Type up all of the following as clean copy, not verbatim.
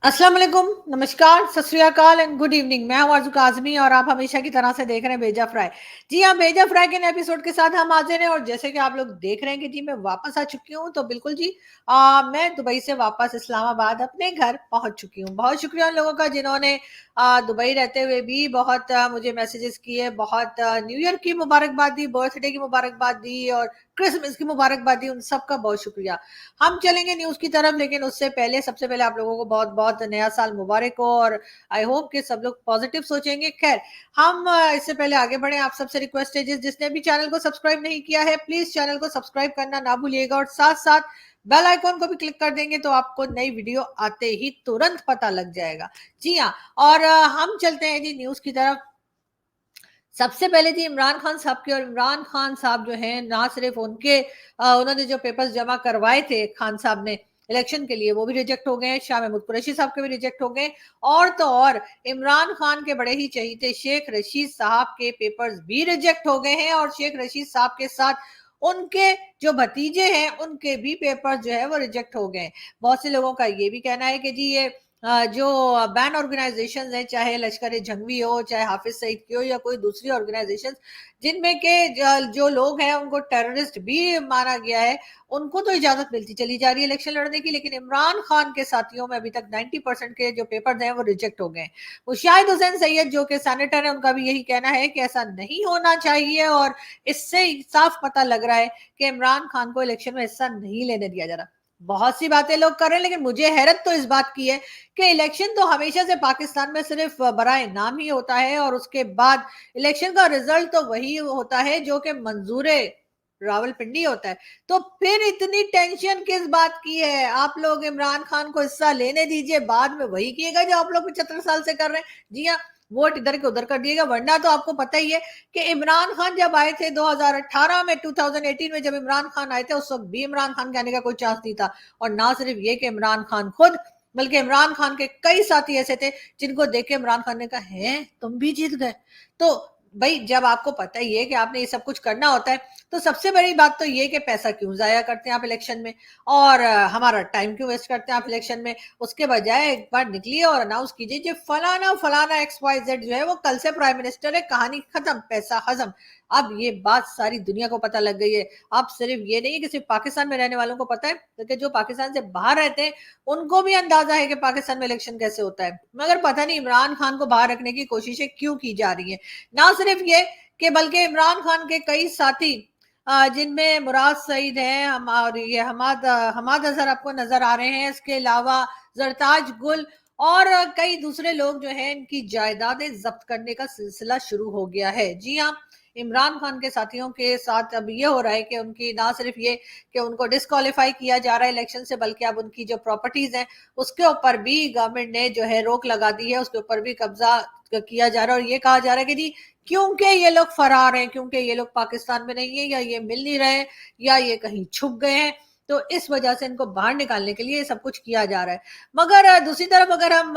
अस्सलाम वालेकुम, नमस्कार, सत श्री अकाल एंड गुड इवनिंग। मैं हूं आरज़ू काज़मी और आप हमेशा की तरह से देख रहे हैं बेजा फ्राई। जी हाँ, बेजा फ्राई के नए एपिसोड के साथ हम हाज़िर हैं और जैसे कि आप लोग देख रहे हैं कि जी मैं वापस आ चुकी हूँ, तो बिल्कुल जी मैं दुबई से वापस इस्लामाबाद अपने घर पहुँच चुकी हूँ। बहुत शुक्रिया उन लोगों का जिन्होंने दुबई रहते हुए भी बहुत मुझे मैसेजेस किए, बहुत न्यू ईयर की मुबारकबाद दी, बर्थडे की मुबारकबाद दी और क्रिसमस की मुबारकबाद दी, उन सबका बहुत शुक्रिया। हम चलेंगे न्यूज़ की तरफ, लेकिन उससे पहले सबसे पहले आप लोगों को बहुत-बहुत नया साल मुबारक हो और आई होप कि सब लोग पॉजिटिव सोचेंगे। ख़ैर, हम इससे पहले आगे बढ़ें, आप सबसे रिक्वेस्ट है जिसने भी चैनल को सब्सक्राइब नहीं किया है, प्लीज़ चैनल को सब्सक्राइब करना ना भूलिएगा और साथ-साथ बेल आइकॉन को भी क्लिक कर देंगे तो आपको नई वीडियो आते ही तुरंत पता लग जाएगा। जी हाँ, और हम चलते हैं जी न्यूज़ की तरफ। सबसे पहले जी इमरान खान साहब की, और इमरान खान साहब जो हैं ना सिर्फ उनके उन्होंने जो पेपर्स जमा करवाए थे खान साहब ने इलेक्शन के लिए, वो भी रिजेक्ट हो गए हैं। शाह महमूद कुरैशी साहब के भी रिजेक्ट हो गए और तो और इमरान खान के बड़े ही चहीते शेख रशीद साहब के पेपर्स भी रिजेक्ट हो गए हैं और शेख रशीद साहब के साथ उनके जो भतीजे हैं उनके भी पेपर्स जो है वो रिजेक्ट हो गए। बहुत से लोगों का ये भी कहना है कि जी ये जो बैन ऑर्गेनाइजेशंस हैं, चाहे लश्कर जंगवी हो, चाहे हाफिज सईद की हो या कोई दूसरी ऑर्गेनाइजेशंस, जिनमें के जो लोग हैं उनको टेररिस्ट भी माना गया है, उनको तो इजाजत मिलती चली जा रही है इलेक्शन लड़ने की, लेकिन इमरान खान के साथियों में अभी तक 90% के जो पेपर्स हैं वो रिजेक्ट हो गए। मुशाहिद हुसैन सैयद जो कि सेनेटर है, उनका भी यही कहना है कि ऐसा नहीं होना चाहिए और इससे साफ पता लग रहा है कि इमरान खान को इलेक्शन में हिस्सा नहीं लेने दिया जा रहा। बहुत सी बातें लोग कर रहे हैं, लेकिन मुझे हैरत तो इस बात की है कि इलेक्शन तो हमेशा से पाकिस्तान में सिर्फ बराए नाम ही होता है और उसके बाद इलेक्शन का रिजल्ट तो वही होता है जो कि मंजूरे रावलपिंडी होता है। तो फिर इतनी टेंशन किस बात की है? आप लोग इमरान खान को हिस्सा लेने दीजिए, बाद में वही किएगा जो आप लोग 75 साल से कर रहे हैं। जी हाँ, वोट इधर के उधर कर दिएगा, वरना तो आपको पता ही है कि इमरान खान जब आए थे 2018 में, 2018 में जब इमरान खान आए थे, उस वक्त भी इमरान खान के आने का कोई चांस नहीं था। और ना सिर्फ ये कि इमरान खान खुद, बल्कि इमरान खान के कई साथी ऐसे थे जिनको देख के इमरान खान ने कहा है तुम भी जीत गए। तो भाई जब आपको पता ही है कि आपने ये सब कुछ करना होता है, तो सबसे बड़ी बात तो ये कि पैसा क्यों जाया करते हैं आप इलेक्शन में और हमारा टाइम क्यों वेस्ट करते हैं आप इलेक्शन में। उसके बजाय एक बार निकलिए और अनाउंस कीजिए जो फलाना फलाना XYZ जो है वो कल से प्राइम मिनिस्टर है, कहानी खत्म, पैसा हजम। अब ये बात सारी दुनिया को पता लग गई है। अब सिर्फ ये नहीं है कि सिर्फ पाकिस्तान में रहने वालों को पता है, बल्कि जो पाकिस्तान से बाहर रहते हैं उनको भी अंदाजा है कि पाकिस्तान में इलेक्शन कैसे होता है। मगर पता नहीं इमरान खान को बाहर रखने की कोशिशें क्यों की जा रही है। ना सिर्फ ये कि बल्कि इमरान खान के कई साथी जिनमें मुराद सईद हैं, हम और ये हमाद अजहर आपको नजर आ रहे हैं, इसके अलावा जरताज गुल और कई दूसरे लोग जो हैं इनकी जायदादें जब्त करने का सिलसिला शुरू हो गया है। जी हाँ, इमरान खान के साथियों के साथ अब ये हो रहा है कि उनकी ना सिर्फ ये कि उनको डिस्क्वालीफाई किया जा रहा है इलेक्शन से, बल्कि अब उनकी जो प्रॉपर्टीज हैं उसके ऊपर भी गवर्नमेंट ने जो है रोक लगा दी है, उसके ऊपर भी कब्जा किया जा रहा है और ये कहा जा रहा है कि जी क्योंकि ये लोग फरार हैं, क्योंकि ये लोग पाकिस्तान में नहीं है या ये मिल नहीं रहे या ये कहीं छुप गए हैं, तो इस वजह से इनको बाहर निकालने के लिए सब कुछ किया जा रहा है। मगर दूसरी तरफ अगर हम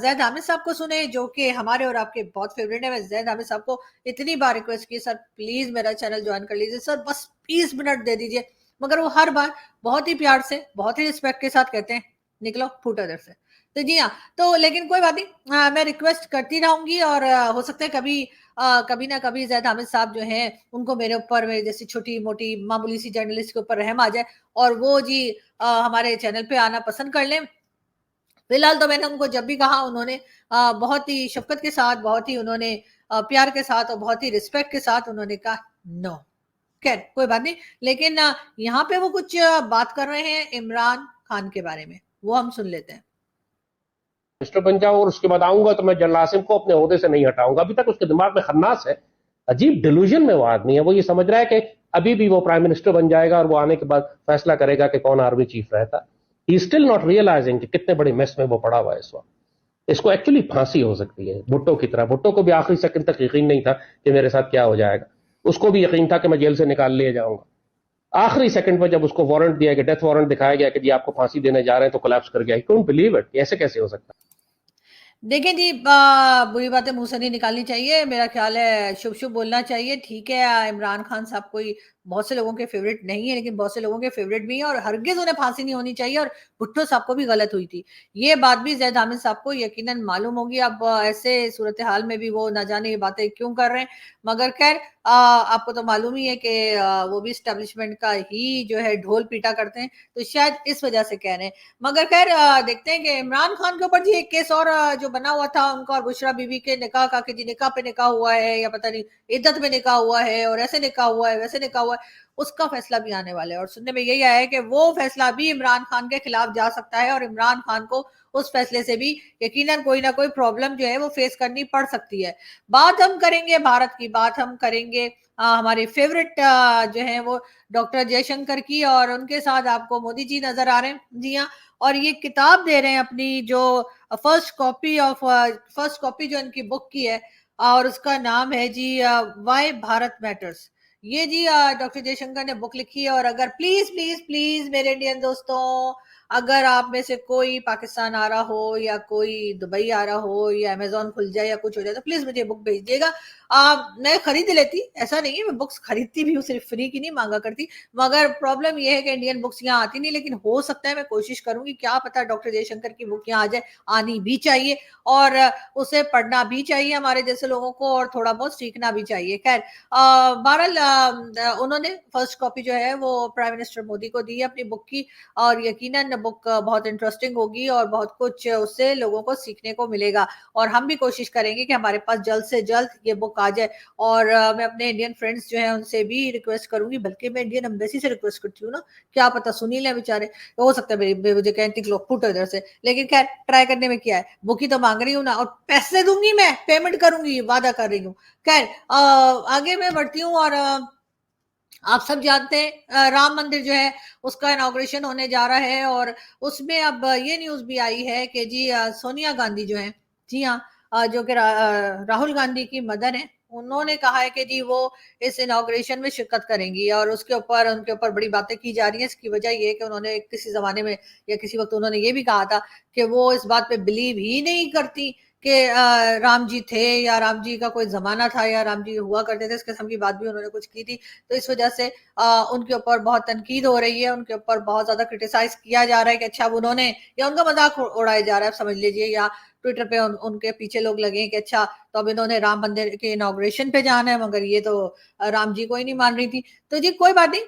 जैद हामिद साहब को सुने, जो कि हमारे और आपके बहुत फेवरेट है, मैं जैद हामिद साहब को इतनी बार रिक्वेस्ट की सर प्लीज मेरा चैनल ज्वाइन कर लीजिए, सर बस 20 मिनट दे दीजिए, मगर वो हर बार बहुत ही प्यार से, बहुत ही रिस्पेक्ट के साथ कहते हैं निकलो फूटो इधर से। तो जी हाँ, तो लेकिन कोई बात नहीं, मैं रिक्वेस्ट करती रहूंगी और हो सकता है कभी कभी ना कभी जैद हामिद साहब जो हैं उनको मेरे ऊपर, मेरे जैसी छोटी मोटी मामूली सी जर्नलिस्ट के ऊपर रहम आ जाए और वो जी हमारे चैनल पे आना पसंद कर लें। फिलहाल तो मैंने उनको जब भी कहा उन्होंने बहुत ही शफकत के साथ, बहुत ही उन्होंने प्यार के साथ और बहुत ही रिस्पेक्ट के साथ उन्होंने कहा नो। खैर कोई बात नहीं, लेकिन यहाँ पे वो कुछ बात कर रहे हैं इमरान खान के बारे में, वो हम सुन लेते हैं। मिनिस्टर बन जाऊं और उसके बाद आऊंगा तो मैं जनरल आसिम को अपने ओहदे से नहीं हटाऊंगा। अभी तक उसके दिमाग में खन्नास है, अजीब डिल्यूजन में वो आदमी है। वो ये समझ रहा है कि अभी भी वो प्राइम मिनिस्टर बन जाएगा और वो आने के बाद फैसला करेगा कि कौन आर्मी चीफ रहता। ही स्टिल नॉट रियलाइजिंग कि कितने बड़े मेस में वो पड़ा हुआ है इस वक्त। इसको एक्चुअली फांसी हो सकती है भुट्टो की तरह। भुट्टो को भी आखिरी सेकंड तक यकीन नहीं था कि मेरे साथ क्या हो जाएगा। उसको भी यकीन था कि मैं जेल से निकाल लिया जाऊंगा। आखिरी सेकंड पर जब उसको वारंट दिया गया, डेथ वारंट दिखाया गया कि जी आपको फांसी देने जा रहे हैं, तो कोलैप्स कर गया। ही डोंट बिलीव इट, ऐसे कैसे हो सकता है। देखिए जी, बुरी बातें मुंह से नहीं निकालनी चाहिए। मेरा ख्याल है शुभ शुभ बोलना चाहिए। ठीक है, इमरान खान साहब कोई बहुत से लोगों के फेवरेट नहीं है, लेकिन बहुत से लोगों के फेवरेट भी है, और हरगिज उन्हें फांसी नहीं होनी चाहिए, और भुट्टो साहब को भी गलत हुई थी। ये बात भी जैद हामिद साहब को यकीनन मालूम होगी। अब ऐसे सूरत हाल में भी वो न जाने ये बातें क्यों कर रहे हैं, मगर खैर आपको तो मालूम ही है कि वो भी स्टैब्लिशमेंट का ही जो है ढोल पीटा करते हैं, तो शायद इस वजह से कह रहे हैं। मगर खैर देखते हैं कि इमरान खान के ऊपर जी एक केस और जो बना हुआ था उनका और बुशरा बीबी के निकाह का, कि जी निकाह पे निकाह हुआ है या पता नहीं इद्दत में निकाह हुआ है, और ऐसे निकाह हुआ है वैसे निकाह हुआ है, उसका फैसला भी आने वाला है। और सुनने में यही आया है कि वो फैसला भी इमरान खान के खिलाफ जा सकता है, और इमरान खान को उस फैसले से भी यकीनन कोई ना कोई प्रॉब्लम जो है वो फेस करनी पड़ सकती है। बात हम करेंगे भारत की, बात हम करेंगे हमारे फेवरेट जो है वो डॉक्टर जयशंकर की, और उनके साथ आपको मोदी जी नजर आ रहे हैं। जी हाँ, और ये किताब दे रहे हैं अपनी जो फर्स्ट कॉपी जो इनकी बुक की है, और उसका नाम है जी वाई भारत मैटर्स। ये जी डॉक्टर जयशंकर ने बुक लिखी है। और अगर प्लीज प्लीज प्लीज मेरे इंडियन दोस्तों, अगर आप में से कोई पाकिस्तान आ रहा हो या कोई दुबई आ रहा हो या अमेजोन खुल जाए या कुछ हो जाए, तो प्लीज मुझे बुक भेज दिएगा। मैं खरीद लेती, ऐसा नहीं है, मैं बुक्स खरीदती भी हूँ, सिर्फ फ्री की नहीं मांगा करती। मगर प्रॉब्लम यह है कि इंडियन बुक्स यहाँ आती नहीं, लेकिन हो सकता है मैं कोशिश करूंगी, क्या पता डॉक्टर जयशंकर की बुक यहाँ आ जाए। आनी भी चाहिए, और उसे पढ़ना भी चाहिए हमारे जैसे लोगों को, और थोड़ा बहुत सीखना भी चाहिए। खैर बहरहाल उन्होंने फर्स्ट कॉपी जो है वो प्राइम मिनिस्टर मोदी को दी है अपनी बुक की, और यकीनन बुक बहुत इंटरेस्टिंग होगी और बहुत कुछ उससे लोगों को सीखने को मिलेगा। और हम भी कोशिश करेंगे कि हमारे पास जल्द से जल्द ये बुक आ जाए। और मैं अपने इंडियन फ्रेंड्स जो हैं उनसे भी रिक्वेस्ट करूंगी, बल्कि मैं इंडियन एम्बेसी से रिक्वेस्ट करती हूँ ना, क्या पता सुनी लें बेचारे, हो सकता है मेरी मुझे कहती लोग फुट इधर से, लेकिन खैर ट्राई करने में क्या है, बुक ही तो मांग रही हूँ ना, और पैसे दूंगी, मैं पेमेंट करूंगी, वादा कर रही हूँ। खैर आगे मैं बढ़ती हूँ, और आप सब जानते हैं राम मंदिर जो है उसका इनॉग्रेशन होने जा रहा है, और उसमें अब ये न्यूज भी आई है कि जी सोनिया गांधी जो है, जी हाँ, जो कि राहुल गांधी की मदर है, उन्होंने कहा है कि जी वो इस इनॉग्रेशन में शिरकत करेंगी, और उसके ऊपर उनके ऊपर बड़ी बातें की जा रही हैं। इसकी वजह ये है कि उन्होंने किसी जमाने में या किसी वक्त उन्होंने ये भी कहा था कि वो इस बात पे बिलीव ही नहीं करती कि राम जी थे, या राम जी का कोई जमाना था, या राम जी हुआ करते थे, इस किस्म की बात भी उन्होंने कुछ की थी। तो इस वजह से उनके ऊपर बहुत तनकीद हो रही है, उनके ऊपर बहुत ज्यादा क्रिटिसाइज किया जा रहा है कि अच्छा अब उन्होंने, या उनका मजाक उड़ाया जा रहा है समझ लीजिए, या ट्विटर पे उनके पीछे लोग लगे कि अच्छा तो अब इन्होंने राम मंदिर के इनॉग्रेशन पे जाना है, मगर ये तो राम जी को ही नहीं मान रही थी। तो जी कोई बात नहीं,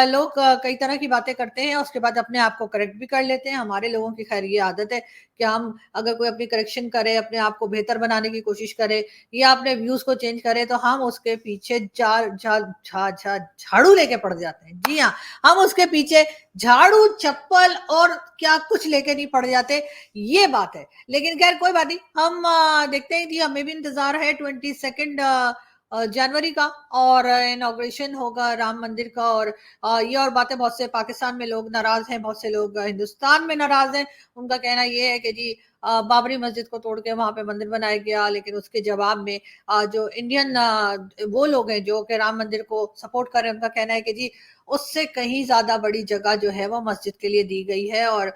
लोग कई तरह की बातें करते हैं, उसके बाद अपने आप को करेक्ट भी कर लेते हैं। हमारे लोगों की खैर ये आदत है कि हम अगर कोई अपनी करेक्शन करे, अपने आप को बेहतर बनाने की कोशिश करे, या अपने व्यूज को चेंज करे, तो हम उसके पीछे झाड़ू लेके पड़ जाते हैं। जी हाँ, हम उसके पीछे झाड़ू चप्पल और क्या कुछ लेके नहीं पड़ जाते, ये बात है। लेकिन खैर कोई बात नहीं, हम देखते हैं कि हमें भी इंतजार है 22 जनवरी का, और इनॉग्रेशन होगा राम मंदिर का। और ये और बातें, बहुत से पाकिस्तान में लोग नाराज हैं, बहुत से लोग हिंदुस्तान में नाराज हैं। उनका कहना ये है कि जी बाबरी मस्जिद को तोड़ के वहां पे मंदिर बनाया गया, लेकिन उसके जवाब में जो इंडियन वो लोग हैं जो कि राम मंदिर को सपोर्ट कर रहे हैं, उनका कहना है कि जी उससे कहीं ज्यादा बड़ी जगह जो है वो मस्जिद के लिए दी गई है, और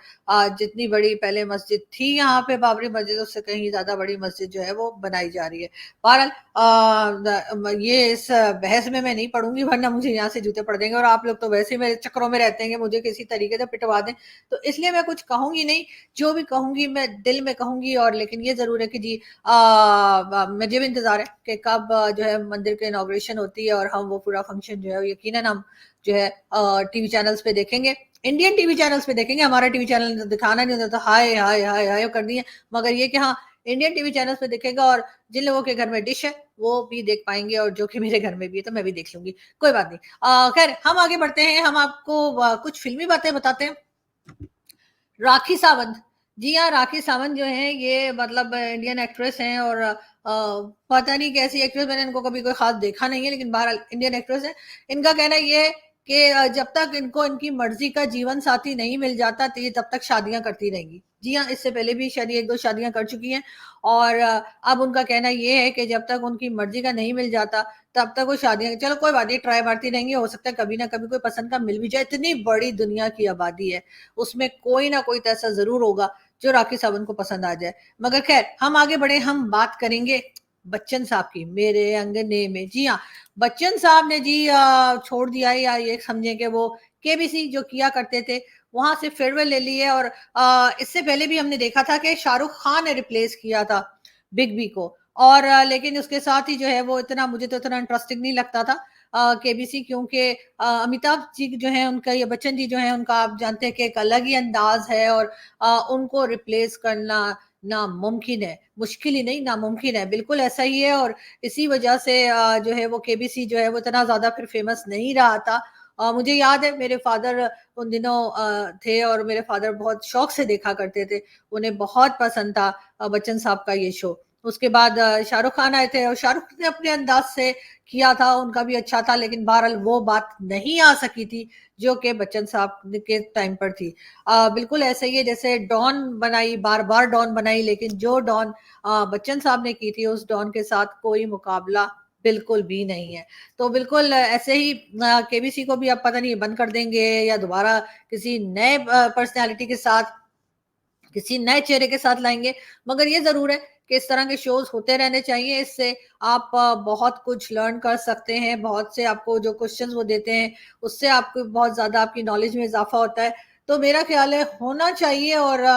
जितनी बड़ी पहले मस्जिद थी यहाँ पे बाबरी मस्जिद, उससे कहीं ज्यादा बड़ी मस्जिद जो है वो बनाई जा रही है। बहरहाल ये इस बहस में मैं नहीं पढ़ूंगी, वरना मुझे यहाँ से जूते पड़ देंगे, और आप लोग तो वैसे ही मेरे चक्रों में रहते हैं कि मुझे किसी तरीके से पिटवा दें, तो इसलिए मैं कुछ कहूंगी नहीं। जो भी कहूंगी मैं दिल में कहूंगी। और लेकिन ये जरूर है कि जी मुझे भी इंतजार है कि कब जो है मंदिर की इनॉग्रेशन होती है, और हम वो पूरा फंक्शन जो है यकीनन हम जो है टीवी चैनल्स पे देखेंगे, इंडियन टीवी चैनल्स पे देखेंगे। हमारा टीवी चैनल दिखाना नहीं होता, तो हाय हाय हाय हाय कर दी है, मगर ये कि हाँ इंडियन टीवी चैनल्स पे देखेगा, और जिन लोगों के घर में डिश है वो भी देख पाएंगे, और जो कि मेरे घर में भी है तो मैं भी देख लूंगी, कोई बात नहीं। खैर हम आगे बढ़ते हैं, हम आपको कुछ फिल्मी बातें बताते हैं। राखी सावंत, जी हाँ, राखी सावंत जो है ये मतलब इंडियन एक्ट्रेस हैं, और पता नहीं कैसी एक्ट्रेस, मैंने इनको कभी कोई खास देखा नहीं है, लेकिन बहरहाल इंडियन एक्ट्रेस है। इनका कहना ये है कि जब तक इनको इनकी मर्जी का जीवन साथी नहीं मिल जाता, तो ये तब तक शादियां करती रहेंगी। जी हाँ, इससे पहले भी शायद एक दो शादियां कर चुकी हैं, और अब उनका कहना ये है कि जब तक उनकी मर्जी का नहीं मिल जाता, तब तक वो शादियां, चलो कोई बात नहीं, ट्राई मारती रहेंगी, हो सकता है कभी ना कभी कोई पसंद का मिल भी जाए। इतनी बड़ी दुनिया की आबादी है, उसमें कोई ना कोई तो ऐसा जरूर होगा जो राखी सावंत को पसंद आ जाए। मगर खैर हम आगे बढ़े, हम बात करेंगे बच्चन साहब की, मेरे अंगने में। जी हाँ, बच्चन साहब ने जी छोड़ दिया है, या ये समझें कि वो केबीसी जो किया करते थे वहां से फेयरवेल ले ली है। और इससे पहले भी हमने देखा था कि शाहरुख खान ने रिप्लेस किया था बिग बी को। और लेकिन उसके साथ ही जो है वो इतना, मुझे तो इतना इंटरेस्टिंग नहीं लगता था केबीसी, क्योंकि अमिताभ जी जो है उनका, ये बच्चन जी जो है उनका, आप जानते हैं कि एक अलग ही अंदाज है। और उनको रिप्लेस करना नामुमकिन है, मुश्किल ही नहीं नामुमकिन है, बिल्कुल ऐसा ही है। और इसी वजह से जो है वो केबीसी जो है वो इतना ज्यादा फिर फेमस नहीं रहा था। मुझे याद है मेरे फादर उन दिनों थे, और मेरे फादर बहुत शौक से देखा करते थे, उन्हें बहुत पसंद था बच्चन साहब का ये शो। उसके बाद शाहरुख खान आए थे, और शाहरुख ने अपने अंदाज से किया था, उनका भी अच्छा था, लेकिन बहरहाल वो बात नहीं आ सकी थी जो कि बच्चन साहब के टाइम पर थी। बिल्कुल ऐसा ही है जैसे डॉन बनाई, बार बार डॉन बनाई, लेकिन जो डॉन बच्चन साहब ने की थी उस डॉन के साथ कोई मुकाबला बिल्कुल भी नहीं है। तो बिल्कुल ऐसे ही केबीसी को भी अब पता नहीं बंद कर देंगे या दोबारा किसी नए पर्सनैलिटी के साथ, किसी नए चेहरे के साथ लाएंगे। मगर ये जरूर है कि इस तरह के शोज होते रहने चाहिए, इससे आप बहुत कुछ लर्न कर सकते हैं, बहुत से आपको जो क्वेश्चंस वो देते हैं उससे आपको बहुत ज्यादा आपकी नॉलेज में इजाफा होता है। तो मेरा ख्याल है होना चाहिए। और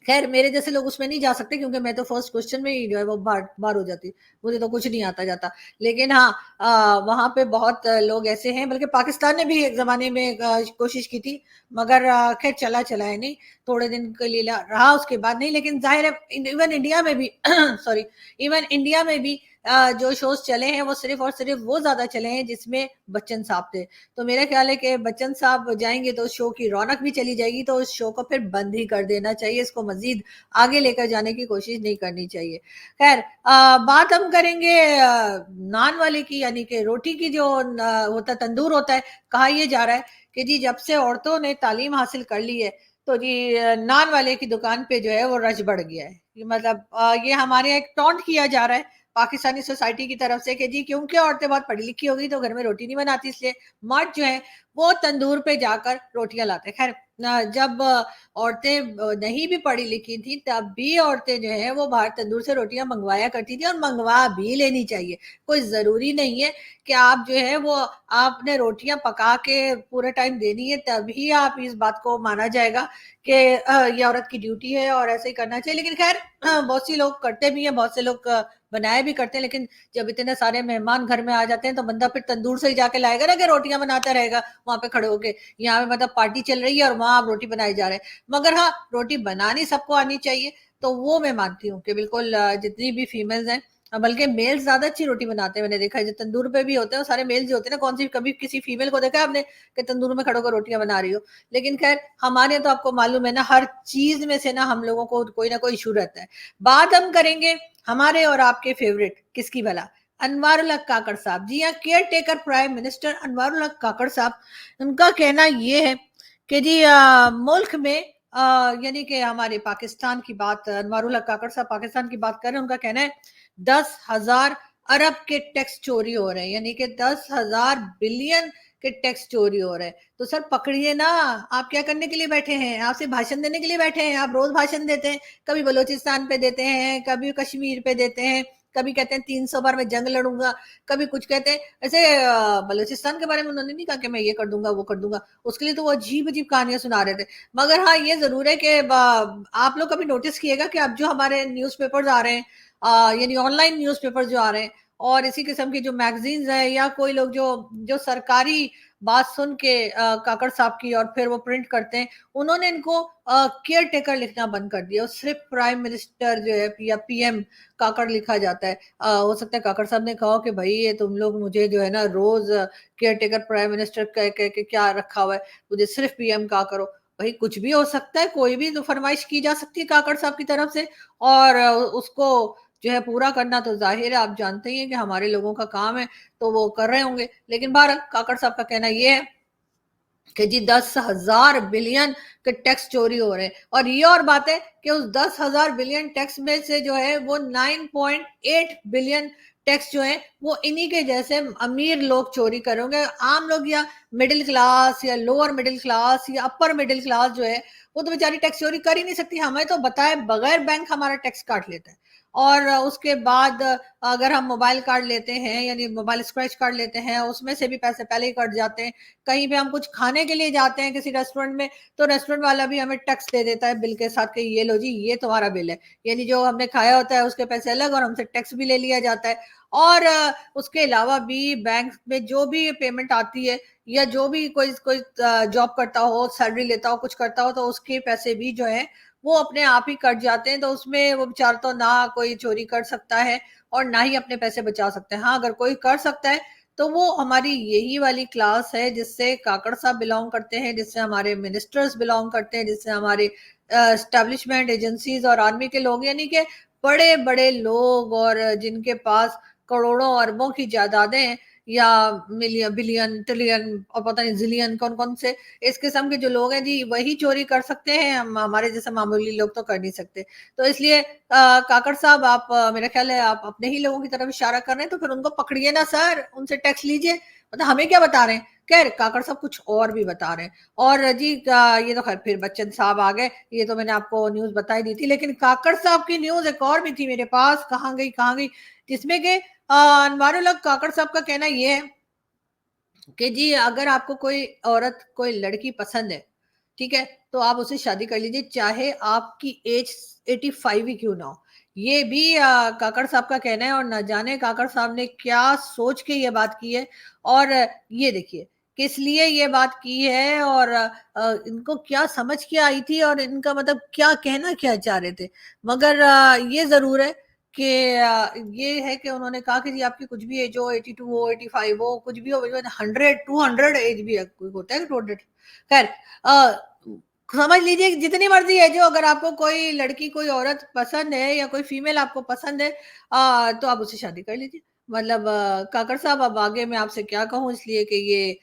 खैर मेरे जैसे लोग उसमें नहीं जा सकते, क्योंकि मैं तो फर्स्ट क्वेश्चन में ही जो है वो बाहर बाहर हो जाती, मुझे तो कुछ नहीं आता जाता। लेकिन हाँ, वहां पे बहुत लोग ऐसे हैं, बल्कि पाकिस्तान ने भी एक जमाने में कोशिश की थी, मगर खैर चला चला है नहीं, थोड़े दिन के लिए रहा, उसके बाद नहीं। लेकिन जाहिर है इवन इंडिया में भी सॉरी, इवन इंडिया में भी जो शोज चले हैं वो सिर्फ और सिर्फ वो ज्यादा चले हैं जिसमें बच्चन साहब थे। तो मेरा ख्याल है कि बच्चन साहब जाएंगे तो शो की रौनक भी चली जाएगी, तो उस शो को फिर बंद ही कर देना चाहिए, इसको मजीद आगे लेकर जाने की कोशिश नहीं करनी चाहिए। खैर बात हम करेंगे नान वाले की, यानी कि रोटी की, जो होता तंदूर होता है। कहा यह जा रहा है कि जी जब से औरतों ने तालीम हासिल कर ली है तो जी नान वाले की दुकान पे जो है वो रश बढ़ गया है। मतलब ये हमारे यहाँ एक टॉन्ट किया जा रहा है पाकिस्तानी सोसाइटी की तरफ से कि जी क्योंकि औरतें बहुत पढ़ी लिखी होगी तो घर में रोटी नहीं बनाती, इसलिए मर्द जो है वो तंदूर पे जाकर रोटियां लाते। खैर जब औरतें नहीं भी पढ़ी लिखी थी तब भी औरतें जो है वो बाहर तंदूर से रोटियां मंगवाया करती थी, और मंगवा भी लेनी चाहिए। कोई जरूरी नहीं है कि आप जो है वो आपने रोटियां पका के पूरे टाइम देनी है तभी आप इस बात को माना जाएगा कि ये औरत की ड्यूटी है और ऐसे ही करना चाहिए। लेकिन खैर बहुत सी लोग करते भी हैं, बहुत से लोग बनाए भी करते हैं। लेकिन जब इतने सारे मेहमान घर में आ जाते हैं तो बंदा फिर तंदूर से ही जाके लाएगा ना, कि रोटियां बनाता रहेगा वहां पे खड़े होके। यहाँ पे मतलब पार्टी चल रही है और वहां आप रोटी बनाए जा रहे हैं। मगर हाँ, रोटी बनानी सबको आनी चाहिए, तो वो मैं मानती हूँ कि बिल्कुल जितनी भी फीमेल्स हैं, बल्कि मेल्स ज्यादा अच्छी रोटी बनाते हैं। मैंने देखा है जो तंदूर पे भी होते हैं वो सारे मेल्स जो होते हैं ना, कौन सी कभी किसी फीमेल को देखा है आपने कि तंदूर में खड़े होकर रोटियां बना रही हो? लेकिन खैर हमारे तो आपको मालूम है ना, हर चीज में से ना हम लोगों को कोई ना कोई इशू रहता है। बात हम करेंगे हमारे और आपके फेवरेट किसकी भला, अनवारुल हक काकड़ साहब। जी हाँ, care taker prime minister Anwarul हक काकड़ साहब, उनका कहना ये है कि जी मुल्क में यानी कि हमारे पाकिस्तान की बात, अनवारुल हक काकड़ साहब पाकिस्तान की बात कर रहे हैं। उनका कहना है 10,000 अरब के टैक्स चोरी हो रहे हैं, यानी कि 10,000 बिलियन के टैक्स चोरी हो रहे हैं। तो सर पकड़िए ना, आप क्या करने के लिए बैठे हैं? आप सिर्फ भाषण देने के लिए बैठे हैं? आप रोज भाषण देते हैं, कभी बलोचिस्तान पे देते हैं, कभी कश्मीर पे देते हैं, कभी कहते हैं 300 बार मैं जंग लड़ूंगा, कभी कुछ कहते हैं। ऐसे बलोचिस्तान के बारे में उन्होंने नहीं कहा कि मैं ये कर दूंगा वो कर दूंगा, उसके लिए तो वो अजीब अजीब कहानियां सुना रहे थे। मगर हाँ, ये जरूर है कि आप लोग कभी नोटिस किएगा कि अब जो हमारे न्यूज़पेपर्स आ रहे हैं, यानी ऑनलाइन न्यूज़पेपर जो आ रहे हैं, और इसी किस्म की जो मैगजीन्स है, या कोई लोग जो जो सरकारी बात सुन के काकड़ साहब की और फिर वो प्रिंट करते हैं, उन्होंने इनको केयर टेकर लिखना बंद कर दिया, सिर्फ प्राइम मिनिस्टर जो है या पीएम काकड़ लिखा जाता है। हो सकता है काकड़ साहब ने कहा कि भाई ये तुम लोग मुझे जो है ना रोज केयर टेकर प्राइम मिनिस्टर कह कह के क्या रखा हुआ है, मुझे सिर्फ पीएम कहा करो। भाई कुछ भी हो सकता है, कोई भी तो फरमाइश की जा सकती है काकड़ साहब की तरफ से, और उसको जो है पूरा करना तो जाहिर है, आप जानते ही हैं कि हमारे लोगों का काम है, तो वो कर रहे होंगे। लेकिन बहरहाल काकड़ साहब का कहना ये है कि जी 10,000 बिलियन के टैक्स चोरी हो रहे हैं। और ये और बात है कि उस 10,000 बिलियन टैक्स में से जो है वो 9.8 बिलियन टैक्स जो है वो इन्हीं के जैसे अमीर लोग चोरी करेंगे। आम लोग या मिडिल क्लास या लोअर मिडिल क्लास या अपर मिडिल क्लास जो है वो तो बेचारी टैक्स चोरी कर ही नहीं सकती, हमें तो बताए बगैर बैंक हमारा टैक्स काट लेता है। और उसके बाद अगर हम मोबाइल कार्ड लेते हैं, यानी मोबाइल स्क्रैच कार्ड लेते हैं, उसमें से भी पैसे पहले ही कट जाते हैं। कहीं पे हम कुछ खाने के लिए जाते हैं किसी रेस्टोरेंट में, तो रेस्टोरेंट वाला भी हमें टैक्स दे देता है बिल के साथ कि ये लो जी, ये तुम्हारा बिल है, यानी जो हमने खाया होता है उसके पैसे अलग और हमसे टैक्स भी ले लिया जाता है। और उसके अलावा भी बैंक में जो भी पेमेंट आती है, या जो भी कोई कोई जॉब करता हो, सैलरी लेता हो, कुछ करता हो, तो उसके पैसे भी जो है वो अपने आप ही कट जाते हैं। तो उसमें वो बेचारा तो ना कोई चोरी कर सकता है और ना ही अपने पैसे बचा सकते हैं। हाँ, अगर कोई कर सकता है तो वो हमारी यही वाली क्लास है जिससे काकड़ साहब बिलोंग करते हैं, जिससे हमारे मिनिस्टर्स बिलोंग करते हैं, जिससे हमारे एस्टेब्लिशमेंट एजेंसीज और आर्मी के लोग, यानी कि बड़े बड़े लोग और जिनके पास करोड़ों अरबों की जायदादें हैं, या मिलियन बिलियन ट्रिलियन और पता नहीं जिलियन, कौन कौन से इस किस्म के जो लोग हैं जी, वही चोरी कर सकते हैं। हम हमारे जैसे मामूली लोग तो कर नहीं सकते। तो इसलिए काकड़ साहब, आप मेरा ख्याल है आप अपने ही लोगों की तरफ इशारा कर रहे हैं, तो फिर उनको पकड़िए ना सर, उनसे टैक्स लीजिए। मतलब हमें क्या बता रहे हैं, खैर काकड़ साहब कुछ और भी बता रहे हैं। और जी ये तो खैर फिर बच्चन साहब आ गए, ये तो मैंने आपको न्यूज बताई दी थी, लेकिन काकड़ साहब की न्यूज एक और भी थी मेरे पास, कहाँ गई कहाँ गई, जिसमें कि अनवारुल हक काकड़ साहब का कहना ये है कि जी अगर आपको कोई औरत, कोई लड़की पसंद है, ठीक है, तो आप उससे शादी कर लीजिए, चाहे आपकी एज 85 ही क्यों ना हो। ये भी काकड़ साहब का कहना है, और न जाने काकड़ साहब ने क्या सोच के ये बात की है। और ये देखिए किस लिए ये बात की है, और इनको क्या समझ के आई थी, और इनका मतलब क्या कहना क्या चाह रहे थे। मगर ये जरूर है कि ये है कि उन्होंने कहा कि जी आपकी कुछ भी एज हो, 82 हो, 85 हो, कुछ भी हो, 100 200 एज भी है, कोई होता है 200। खैर समझ लीजिए जितनी मर्जी एज हो, अगर आपको कोई लड़की, कोई औरत पसंद है, या कोई फीमेल आपको पसंद है, तो आप उससे शादी कर लीजिए। मतलब काकड़ साहब, अब आगे मैं आपसे क्या कहूँ, इसलिए कि ये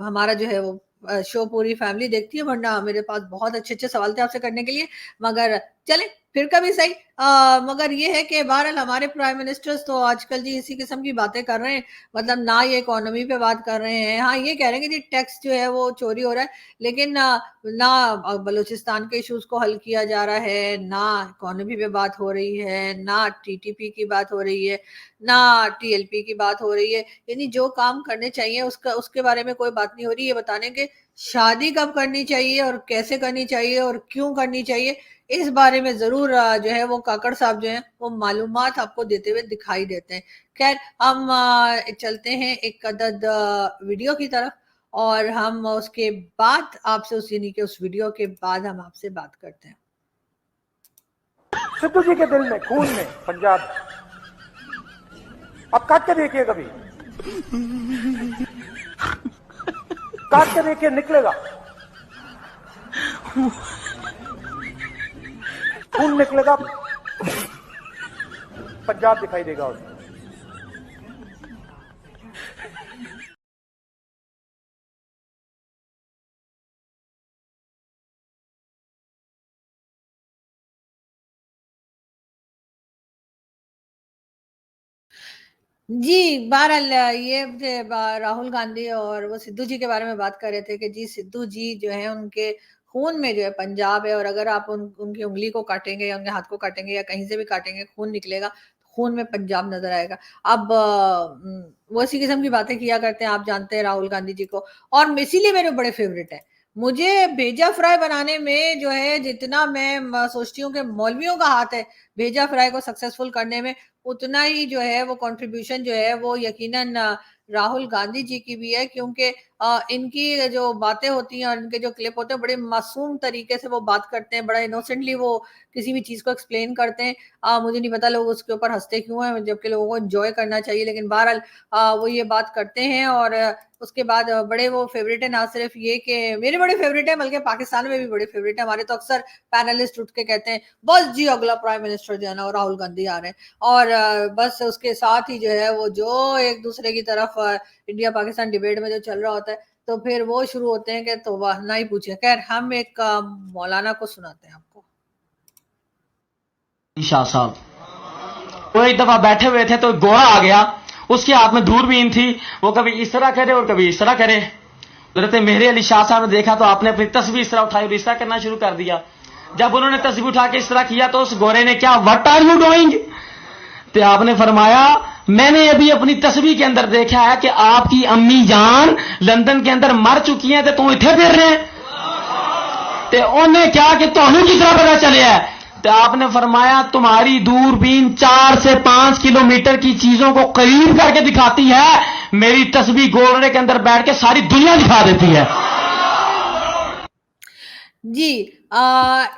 हमारा जो है वो शो पूरी फैमिली देखती है, वरना मेरे पास बहुत अच्छे अच्छे सवाल थे आपसे करने के लिए। मगर चले फिर कभी सही। मगर ये है कि बहरहाल हमारे प्राइम मिनिस्टर्स तो आजकल जी इसी किस्म की बातें कर रहे हैं। मतलब ना ये इकोनॉमी पे बात कर रहे हैं, हाँ ये कह रहे हैं कि जी टैक्स जो है वो चोरी हो रहा है, लेकिन ना बलूचिस्तान के इश्यूज को हल किया जा रहा है, ना इकोनॉमी पे बात हो रही है, ना टीटीपी की बात हो रही है, ना टीएलपी की बात हो रही है। यानी जो काम करने चाहिए उसका, उसके बारे में कोई बात नहीं हो रही। ये बताने के शादी कब करनी चाहिए और कैसे करनी चाहिए और क्यों करनी चाहिए, इस बारे में जरूर जो है वो काकड़ साहब जो है वो मालूमात आपको देते हुए दिखाई देते हैं। खैर हम चलते हैं एक अदद वीडियो की तरफ, और हम उसके बाद आपसे यानी कि उस वीडियो के बाद हम आपसे बात करते हैं। सिद्धू जी के दिल में, खून में पंजाब। अब काट के देखिए, कभी काट के देखिए, निकलेगा खून, निकलेगा, पंजाब दिखाई देगा उसमें। जी, बहरहाल ये राहुल गांधी और वो सिद्धू जी के बारे में बात कर रहे थे कि जी सिद्धू जी जो है उनके खून में जो है पंजाब है, और अगर आप उनकी उंगली को काटेंगे या उनके हाथ को काटेंगे या कहीं से भी काटेंगे, खून निकलेगा, खून में पंजाब नजर आएगा। अब वो इसी किस्म की बातें किया करते हैं, आप जानते हैं राहुल गांधी जी को, और इसीलिए मेरे बड़े फेवरेट है। मुझे भेजा फ्राई बनाने में जो है, जितना मैं सोचती हूँ कि मौलवियों का हाथ है भेजा फ्राई को सक्सेसफुल करने में, उतना ही जो है वो कंट्रीब्यूशन जो है वो यकीनन राहुल गांधी जी की भी है, क्योंकि इनकी जो बातें होती हैं और इनके जो क्लिप होते हैं, बड़े मासूम तरीके से वो बात करते हैं, बड़ा इनोसेंटली वो किसी भी चीज को एक्सप्लेन करते हैं। मुझे नहीं पता लोग उसके ऊपर हंसते क्यों हैं, जबकि लोगों को एंजॉय करना चाहिए, लेकिन बहरहाल वो ये बात करते हैं। और उसके बाद बड़े वो फेवरेट है, ना सिर्फ ये कि मेरे बड़े फेवरेट है, बल्कि पाकिस्तान में भी बड़े फेवरेट है। हमारे तो अक्सर पैनलिस्ट उठ के कहते हैं बस जी अगला प्राइम मिनिस्टर जो है ना राहुल गांधी आ रहे हैं, और बस उसके साथ ही जो है वो जो एक दूसरे की तरफ इंडिया पाकिस्तान डिबेट में जो चल रहा होता है, तो फिर वो शुरू होते हैं कि तो वाह ना ही पूछे। खैर हम एक मौलाना को सुनाते हैं आपको। शाह साहब वो एक दफा बैठे हुए थे तो घोड़ा आ गया, उसके हाथ में दूरबीन थी, वो कभी इस तरह करे और कभी इस तरह करे। हजरत मेहरी अली शाह साहब ने देखा तो आपने अपनी तस्वीर इस तरह उठाई और इस तरह करना शुरू कर दिया। जब उन्होंने तस्वीर उठा के इस तरह किया तो उस गोरे ने क्या व्हाट आर यू डूइंग, तो आपने फरमाया मैंने अभी अपनी तस्वीर के अंदर देखा है कि आपकी अम्मी जान लंदन के अंदर मर चुकी हैं, तो तू इत्थे फिर रहे हैं, तो उन्हें क्या कि तुहानू किस तरह पता चले है। तो आपने फरमाया तुम्हारी दूरबीन 4 से 5 किलोमीटर की चीजों को करीब करके दिखाती है, मेरी तस्वीर गोलरे के अंदर बैठ के सारी दुनिया दिखा देती है। जी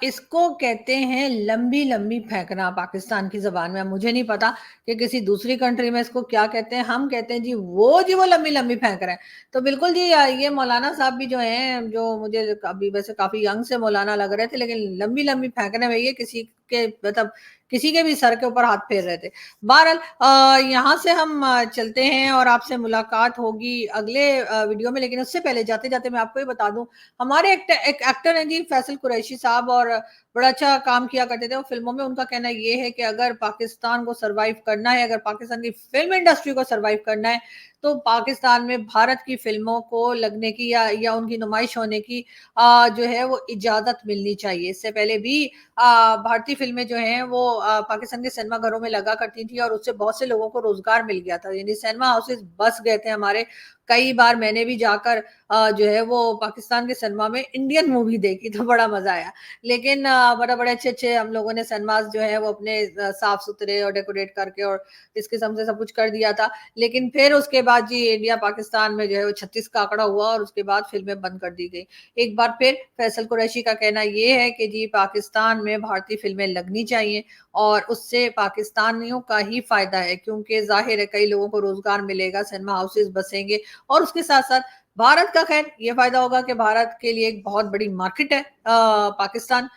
इसको कहते हैं लंबी लंबी फेंकना पाकिस्तान की जबान में। मुझे नहीं पता कि किसी दूसरी कंट्री में इसको क्या कहते हैं, हम कहते हैं जी वो लंबी लंबी फेंक रहे हैं। तो बिल्कुल जी ये मौलाना साहब भी जो हैं, जो मुझे अभी वैसे काफी यंग से मौलाना लग रहे थे, लेकिन लंबी लंबी फेंकने में ये किसी के मतलब किसी के भी सर के ऊपर हाथ फेर रहे थे। बहरहाल यहाँ से हम चलते हैं और आपसे मुलाकात होगी अगले वीडियो में, लेकिन उससे पहले जाते जाते मैं आपको ये बता दूं, हमारे एक एक्टर हैं जी फैसल कुरैशी साहब, और बड़ा अच्छा काम किया करते थे वो फिल्मों में। उनका कहना ये है कि अगर पाकिस्तान को सरवाइव करना है, अगर पाकिस्तान की फिल्म इंडस्ट्री को सरवाइव करना है, तो पाकिस्तान में भारत की फिल्मों को लगने की या उनकी नुमाइश होने की जो है वो इजाजत मिलनी चाहिए। इससे पहले भी भारतीय फिल्में जो हैं वो पाकिस्तान के सिनेमा घरों में लगा करती थी और उससे बहुत से लोगों को रोजगार मिल गया था, यानी सिनेमा हाउसेस बस गए थे हमारे। कई बार मैंने भी जाकर जो है वो पाकिस्तान के सिनेमा में इंडियन मूवी देखी, तो बड़ा मजा आया। लेकिन बड़े अच्छे अच्छे हम लोगों ने सिनेमास जो है वो अपने साफ सुथरे और डेकोरेट करके और इस किस्म से सब कुछ कर दिया था। लेकिन फिर उसके बाद जी इंडिया पाकिस्तान में जो है वो 36 का आंकड़ा हुआ और उसके बाद फिल्में बंद कर दी गई। एक बार फिर फैसल कुरैशी का कहना ये है कि जी पाकिस्तान में भारतीय फिल्में लगनी चाहिए और उससे पाकिस्तानियों का ही फायदा है, क्योंकि जाहिर है कई लोगों को रोजगार मिलेगा, सिनेमा हाउसेस बसेंगे और उसके साथ साथ भारत का खैर ये फायदा होगा कि भारत के लिए एक बहुत बड़ी मार्केट है पाकिस्तान।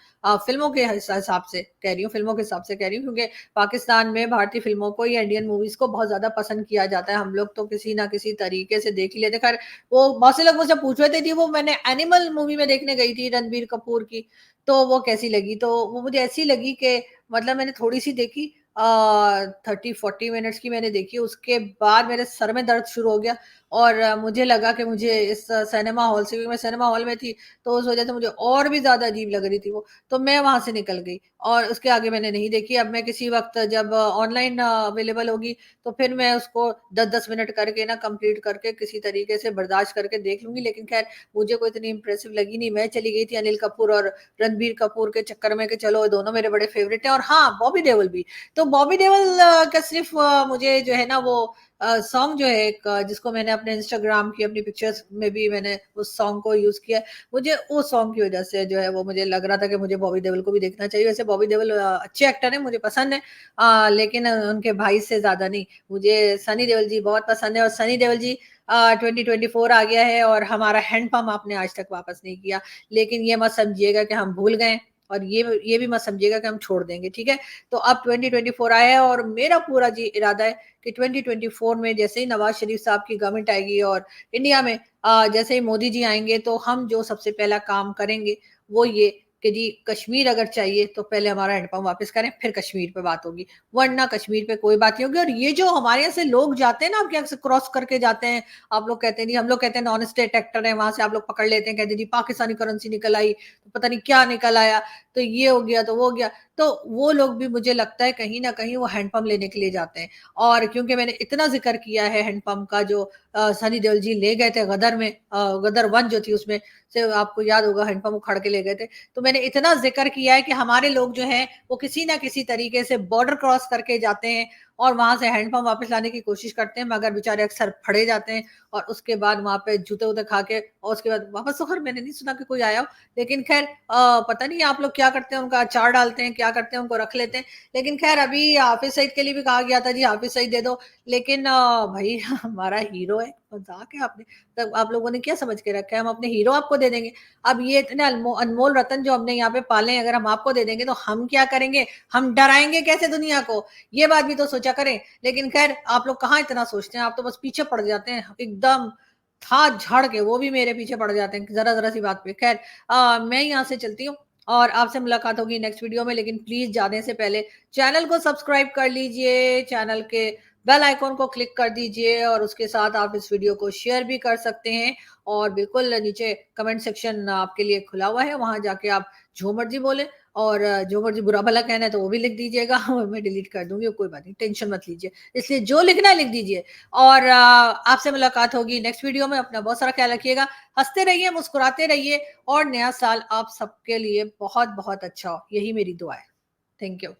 फिल्मों के हिसाब से कह रही हूँ, फिल्मों के हिसाब से कह रही हूँ, क्योंकि पाकिस्तान में भारतीय फिल्मों को या इंडियन मूवीज को बहुत ज्यादा पसंद किया जाता है। हम लोग तो किसी ना किसी तरीके से देख ही लेते। खैर वो बहुत से लोग मुझसे पूछ रहे थे जी वो मैंने एनिमल मूवी में देखने गई थी रणबीर कपूर की, तो वो कैसी लगी? तो वो मुझे ऐसी लगी कि मतलब मैंने थोड़ी सी देखी 30-40 मिनट्स की मैंने देखी, उसके बाद मेरे सर में दर्द शुरू हो गया और मुझे लगा कि मुझे इस सिनेमा हॉल से, क्योंकि मैं सिनेमा हॉल में थी तो उस वजह से मुझे और भी ज्यादा अजीब लग रही थी वो, तो मैं वहां से निकल गई और उसके आगे मैंने नहीं देखी। अब मैं किसी वक्त जब ऑनलाइन अवेलेबल होगी तो फिर मैं उसको 10-10 मिनट करके ना कंप्लीट करके किसी तरीके से बर्दाश्त करके देख लूंगी। लेकिन खैर मुझे कोई इतनी इंप्रेसिव लगी नहीं। मैं चली गई थी अनिल कपूर और रणबीर कपूर के चक्कर में कि चलो दोनों मेरे बड़े फेवरेट हैं, और हाँ बॉबी देओल भी। तो बॉबी देओल का सिर्फ मुझे जो है ना वो सॉन्ग जो है एक जिसको मैंने अपने इंस्टाग्राम की अपनी पिक्चर्स में भी मैंने उस सॉन्ग को यूज किया, मुझे उस सॉन्ग की वजह से जो है वो मुझे लग रहा था कि मुझे बॉबी देओल को भी देखना चाहिए। वैसे बॉबी देओल अच्छे एक्टर हैं, मुझे पसंद है, लेकिन उनके भाई से ज्यादा नहीं। मुझे सनी देओल जी बहुत पसंद है और सनी देओल जी 2024 आ गया है और हमारा हैंडपंप आपने आज तक वापस नहीं किया। लेकिन ये मत समझिएगा कि हम भूल गए और ये भी मत समझिएगा कि हम छोड़ देंगे, ठीक है? तो अब 2024 आया है और मेरा पूरा जी इरादा है कि 2024 में जैसे ही नवाज शरीफ साहब की गवर्नमेंट आएगी और इंडिया में जैसे ही मोदी जी आएंगे तो हम जो सबसे पहला काम करेंगे वो ये कि जी कश्मीर अगर चाहिए तो पहले हमारा हैंडपंप वापस करें, फिर कश्मीर पे बात होगी, वरना कश्मीर पे कोई बात नहीं होगी। और ये जो हमारे यहाँ से लोग जाते हैं ना, आपके यहाँ से क्रॉस करके जाते हैं, आप लोग कहते हैं जी, हम लोग कहते हैं नॉन स्टेट एक्टर है, वहां से आप लोग पकड़ लेते हैं, कहते हैं जी पाकिस्तानी करेंसी निकल आई, तो पता नहीं क्या निकल आया, तो ये हो गया तो वो हो गया। तो वो लोग भी मुझे लगता है कहीं ना कहीं वो हैंडपंप लेने के लिए जाते हैं। और क्योंकि मैंने इतना जिक्र किया है हैंडपंप का जो सनी देओल जी ले गए थे गदर में, गदर 1 जो थी उसमें से आपको याद होगा हैंडपंप उखाड़ के ले गए थे, तो मैंने इतना जिक्र किया है कि हमारे लोग जो हैं वो किसी ना किसी तरीके से बॉर्डर क्रॉस करके जाते हैं और वहां से हैंडपंप वापस लाने की कोशिश करते हैं, मगर बेचारे अक्सर फड़े जाते हैं और उसके बाद वहां पे जूते उते खा के और उसके बाद वापस तो खैर मैंने नहीं सुना कि कोई आया हो। लेकिन खैर पता नहीं आप लोग क्या करते हैं, उनका अचार डालते हैं, क्या करते हैं, उनको रख लेते हैं। लेकिन खैर अभी हाफिज सईद के लिए भी कहा गया था जी हाफिज सईद दे दो, लेकिन भाई हमारा हीरो है, मजाक है आपने, तब आप लोगों ने क्या समझ के रखा है हम अपने हीरो आपको दे देंगे? अब ये इतने अनमोल रतन जो हमने यहाँ पे पाले अगर हम आपको दे देंगे तो हम क्या करेंगे? हम डराएंगे कैसे दुनिया को? ये बात भी तो सोचा करें। लेकिन खैर आप लोग कहाँ इतना सोचते हैं, आप तो बस पीछे पड़ जाते हैं एकदम था झाड़ के, वो भी मेरे पीछे पड़ जाते हैं जरा जरा सी बात पे। खैर मैं यहाँ से चलती हूँ और आपसे मुलाकात होगी नेक्स्ट वीडियो में, लेकिन प्लीज जाने से पहले चैनल को सब्सक्राइब कर लीजिए, चैनल के बेल आइकॉन को क्लिक कर दीजिए और उसके साथ आप इस वीडियो को शेयर भी कर सकते हैं। और बिल्कुल नीचे कमेंट सेक्शन आपके लिए खुला हुआ है, वहां जाके आप जो मर्जी बोले और जो मर्जी बुरा भला कहना है तो वो भी लिख दीजिएगा। मैं डिलीट कर दूंगी, कोई बात नहीं, टेंशन मत लीजिए। इसलिए जो लिखना है लिख दीजिए। और आपसे मुलाकात होगी नेक्स्ट वीडियो में। अपना बहुत सारा ख्याल रखिएगा, हंसते रहिए, मुस्कुराते रहिए और नया साल आप सबके लिए बहुत बहुत अच्छा हो, यही मेरी दुआ है। Thank you.